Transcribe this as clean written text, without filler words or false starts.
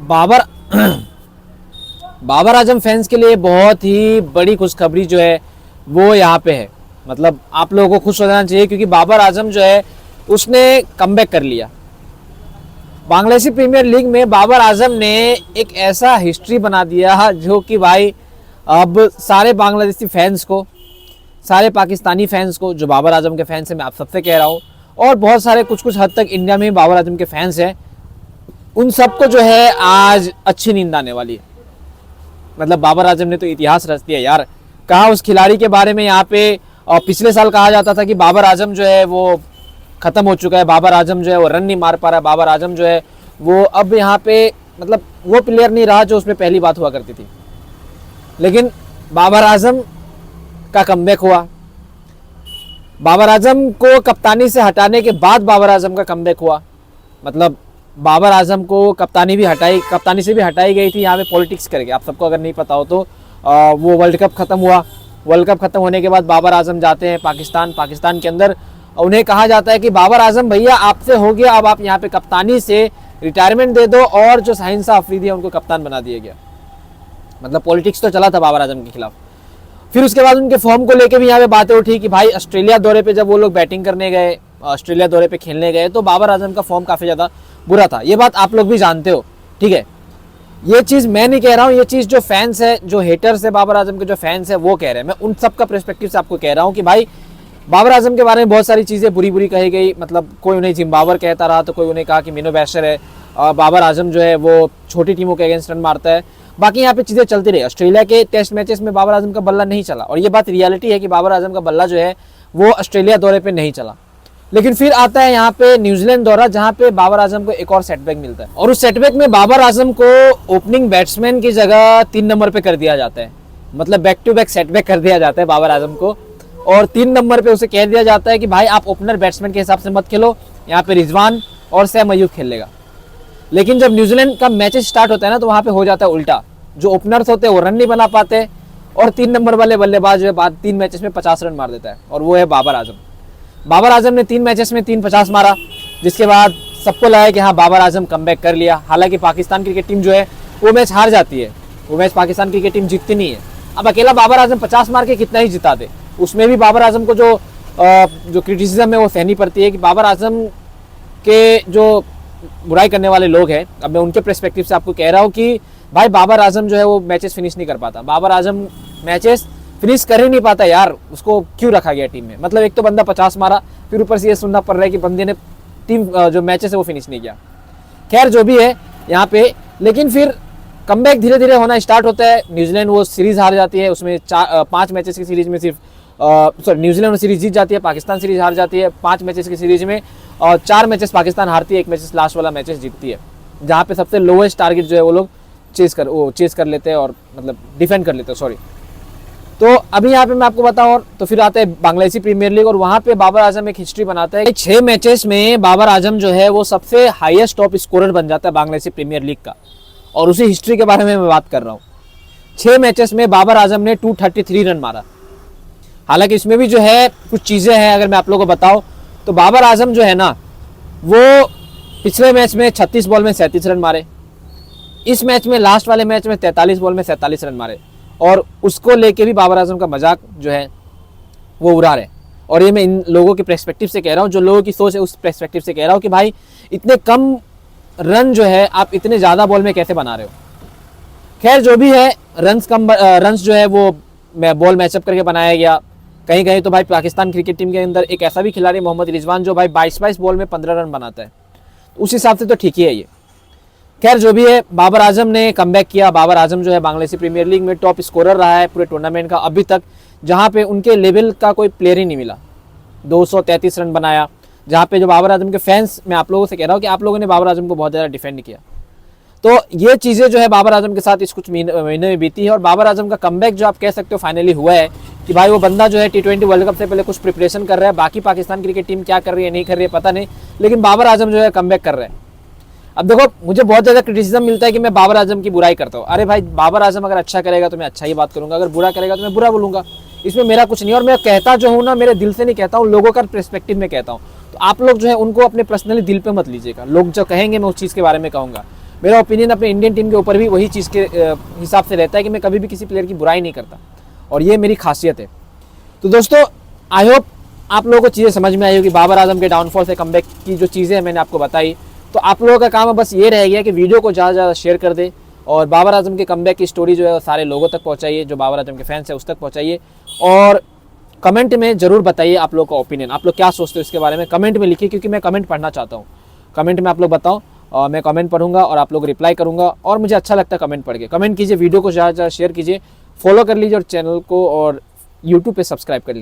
Babar Babar Azam fans के लिए बहुत ही बड़ी खुशखबरी जो है वो यहाँ पे है। मतलब आप लोगों को खुश हो जाना चाहिए क्योंकि बाबर आजम जो है उसने कमबैक कर लिया। बांग्लादेशी प्रीमियर लीग में बाबर आजम ने एक ऐसा हिस्ट्री बना दिया जो कि भाई अब सारे बांग्लादेशी फैंस को, सारे पाकिस्तानी फैंस को, जो बाबर आजम के फैंस हैं, मैं आप सबसे कह रहा हूँ, और बहुत सारे कुछ हद तक इंडिया में बाबर आजम के फैंस हैं, उन सबको जो है आज अच्छी नींद आने वाली है। मतलब बाबर आजम ने तो इतिहास रच दिया यार। कहा उस खिलाड़ी के बारे में यहाँ पे पिछले साल कहा जाता था कि बाबर आजम जो है वो खत्म हो चुका है, बाबर आजम जो है वो रन नहीं मार पा रहा, बाबर आजम जो है वो अब यहाँ पे मतलब वो प्लेयर नहीं रहा जो उसमें पहली बात हुआ करती थी। लेकिन बाबर आजम का कमबैक हुआ। बाबर आजम को कप्तानी से हटाने के बाद बाबर आजम का कमबैक हुआ। मतलब बाबर आजम को कप्तानी से भी हटाई गई थी यहाँ पे पॉलिटिक्स करके। आप सबको अगर नहीं पता हो तो वो वर्ल्ड कप खत्म हुआ। वर्ल्ड कप खत्म होने के बाद बाबर आजम जाते हैं पाकिस्तान के अंदर उन्हें कहा जाता है कि बाबर आजम भैया आपसे हो गया, अब आप यहाँ पे कप्तानी से रिटायरमेंट दे दो, और जो शाहीन शाह अफरीदी है उनको कप्तान बना दिया गया। मतलब पॉलिटिक्स तो चला था बाबर आजम के खिलाफ। फिर उसके बाद उनके फॉर्म को लेकर भी यहाँ पे बातें उठी कि भाई ऑस्ट्रेलिया दौरे पे जब वो लोग बैटिंग करने गए, ऑस्ट्रेलिया दौरे पे खेलने गए, तो बाबर आजम का फॉर्म काफ़ी ज़्यादा बुरा था। ये बात आप लोग भी जानते हो, ठीक है। ये चीज़ मैं नहीं कह रहा हूँ, ये चीज़ जो फैंस है, जो हेटर्स है बाबर आजम के, जो फैंस है वो कह रहे हैं। मैं उन सब का पर्सपेक्टिव से आपको कह रहा हूँ कि भाई बाबर आजम के बारे में बहुत सारी चीज़ें बुरी कही गई। मतलब कोई उन्हें जिम्बाबर कहता रहा, तो कोई उन्हें कहा कि मिनो बैशर है, बाबर आजम जो है वो छोटी टीमों के अगेंस्ट रन मारता है। बाकी यहाँ पे चीज़ें चलती रही। ऑस्ट्रेलिया के टेस्ट मैचेस में बाबर आजम का बल्ला नहीं चला, और ये बात रियलिटी है कि बाबर आजम का बल्ला जो है वो ऑस्ट्रेलिया दौरे पे नहीं चला। लेकिन फिर आता है यहाँ पे न्यूजीलैंड दौरा, जहाँ पे बाबर आजम को एक और सेटबैक मिलता है, और उस सेटबैक में बाबर आजम को ओपनिंग बैट्समैन की जगह 3 नंबर पे कर दिया जाता है। मतलब बैक टू बैक सेटबैक कर दिया जाता है बाबर आजम को, और 3 नंबर पे उसे कह दिया जाता है कि भाई आप ओपनर बैट्समैन के हिसाब से मत खेलो, यहाँ पे रिजवान और सैम अयूब खेल लेगा। लेकिन जब न्यूजीलैंड का मैचेस स्टार्ट होता है ना, तो वहाँ पे हो जाता है उल्टा। जो ओपनर्स होते हैं वो रन नहीं बना पाते, और 3 नंबर वाले बल्लेबाज जो है बाद 3 मैचेस में 50 रन मार देता है, और वो है बाबर आजम। बाबर आजम ने 3 मैचेस में 350 मारा, जिसके बाद सबको लगा कि हाँ बाबर आजम कमबैक कर लिया। हालांकि पाकिस्तान क्रिकेट टीम जो है वो मैच हार जाती है, वो मैच पाकिस्तान क्रिकेट टीम जीतती नहीं है। अब अकेला बाबर आजम 50 मार के कितना ही जिता दे, उसमें भी बाबर आजम को जो क्रिटिसिज्म है वो सहनी पड़ती है कि बाबर आजम के जो बुराई करने वाले लोग हैं, अब मैं उनके पर्सपेक्टिव से आपको कह रहा हूँ कि भाई बाबर आजम जो है वो मैचेस फिनिश नहीं कर पाता। बाबर आजम मैचेस फिनिश कर ही नहीं पाता यार, उसको क्यों रखा गया टीम में। मतलब एक तो बंदा 50 मारा, फिर ऊपर से ये सुनना पड़ रहा है कि बंदे ने टीम जो मैचेस है वो फिनिश नहीं किया। खैर जो भी है यहाँ पे, लेकिन फिर कमबैक धीरे धीरे होना स्टार्ट होता है। न्यूजीलैंड वो सीरीज़ हार जाती है, उसमें 5 मैचेस की सीरीज़ में सिर्फ न्यूजीलैंड वो सीरीज़ जीत जाती है, पाकिस्तान सीरीज़ हार जाती है। 5 मैचेस की सीरीज़ में 4 मैचेस पाकिस्तान हारती है, 1 मैचेस लास्ट वाला मैचेस जीतती है, जहाँ पे सबसे लोएस्ट टारगेट जो है वो लोग चेस कर लेते हैं, और मतलब डिफेंड कर लेते हैं, सॉरी। तो अभी यहाँ पे मैं आपको बताऊँ, और तो फिर आता है बांग्लादेशी प्रीमियर लीग, और वहाँ पे बाबर आजम एक हिस्ट्री बनाता है। 6 मैचेस में बाबर आजम जो है वो सबसे हाईएस्ट टॉप स्कोरर बन जाता है बांग्लादेशी प्रीमियर लीग का, और उसी हिस्ट्री के बारे में मैं बात कर रहा हूँ। 6 मैचेस में बाबर आजम ने 233 रन मारा। हालांकि इसमें भी जो है कुछ चीज़ें हैं, अगर मैं आप लोगों को बताऊँ तो बाबर आजम जो है ना वो पिछले मैच में 36 बॉल में 37 रन मारे, इस मैच में लास्ट वाले मैच में 43 बॉल में 47 रन मारे, और उसको लेके भी बाबर आजम का मजाक जो है वो उड़ा रहे। और ये मैं इन लोगों के पर्सपेक्टिव से कह रहा हूँ, जो लोगों की सोच है उस पर्सपेक्टिव से कह रहा हूँ कि भाई इतने कम रन जो है आप इतने ज़्यादा बॉल में कैसे बना रहे हो। खैर जो भी है, रन्स जो है वो बॉल मैचअप करके बनाया गया। कहीं कहीं तो भाई पाकिस्तान क्रिकेट टीम के अंदर एक ऐसा भी खिलाड़ी मोहम्मद रिजवान जो भाई 22 बॉल में 15 रन बनाता है, उस हिसाब से तो ठीक ही है ये। खैर जो भी है, बाबर आजम ने कमबैक किया। बाबर आजम जो है बांग्लादेशी प्रीमियर लीग में टॉप स्कोरर रहा है पूरे टूर्नामेंट का अभी तक, जहां पे उनके लेवल का कोई प्लेयर ही नहीं मिला। 233 रन बनाया, जहां पे जो बाबर आजम के फैंस, मैं आप लोगों से कह रहा हूँ कि आप लोगों ने बाबर आजम को बहुत ज़्यादा डिफेंड किया। तो ये चीज़ें जो है बाबर आजम के साथ इस कुछ महीने में बीती है, और बाबर आजम का कमबैक जो आप कह सकते हो फाइनली हुआ है कि भाई वो बंदा जो है T20 वर्ल्ड कप से पहले कुछ प्रिपरेशन कर रहा है। बाकी पाकिस्तान क्रिकेट टीम क्या कर रही है नहीं कर रही है पता नहीं, लेकिन बाबर आजम जो है कमबैक कर रहा है। अब देखो, मुझे बहुत ज़्यादा क्रिटिसिज्म मिलता है कि मैं बाबर आजम की बुराई करता हूँ। अरे भाई, बाबर आजम अगर अच्छा करेगा तो मैं अच्छा ही बात करूँगा, अगर बुरा करेगा तो मैं बुरा बोलूँगा, इसमें मेरा कुछ नहीं। और मैं कहता जो हूँ ना, मेरे दिल से नहीं कहता हूँ, लोगों का पर्सपेक्टिव में कहता हूँ। तो आप लोग जो है उनको अपने पर्सनली दिल पे मत लीजिएगा। लोग जो कहेंगे मैं उस चीज़ के बारे में कहूँगा। मेरा ओपिनियन अपने इंडियन टीम के ऊपर भी वही चीज़ के हिसाब से रहता है कि मैं कभी भी किसी प्लेयर की बुराई नहीं करता, और ये मेरी खासियत है। तो दोस्तों आई होप आप लोगों को चीज़ें समझ में आई होगी। बाबर आजम के डाउनफॉल से कमबैक की जो चीज़ें मैंने आपको बताई, तो आप लोगों का काम है बस ये रह गया कि वीडियो को ज़्यादा से ज़्यादा शेयर कर दे और बाबर आजम के कमबैक की स्टोरी जो है सारे लोगों तक पहुँचाइए, जो बाबर आजम के फैंस है उस तक पहुँचाइए। और कमेंट में ज़रूर बताइए आप लोगों का ओपिनियन, आप लोग क्या सोचते हो इसके बारे में, कमेंट में लिखिए, क्योंकि मैं कमेंट पढ़ना चाहता हूँ। कमेंट में आप लोग बताओ और मैं कमेंट पढ़ूंगा और आप लोग रिप्लाई करूंगा, और मुझे अच्छा लगता है कमेंट पढ़ के। कमेंट कीजिए, वीडियो को ज़्यादा से ज़्यादा शेयर कीजिए, फॉलो कर लीजिए और चैनल को और यूट्यूब पे सब्सक्राइब कर लीजिए।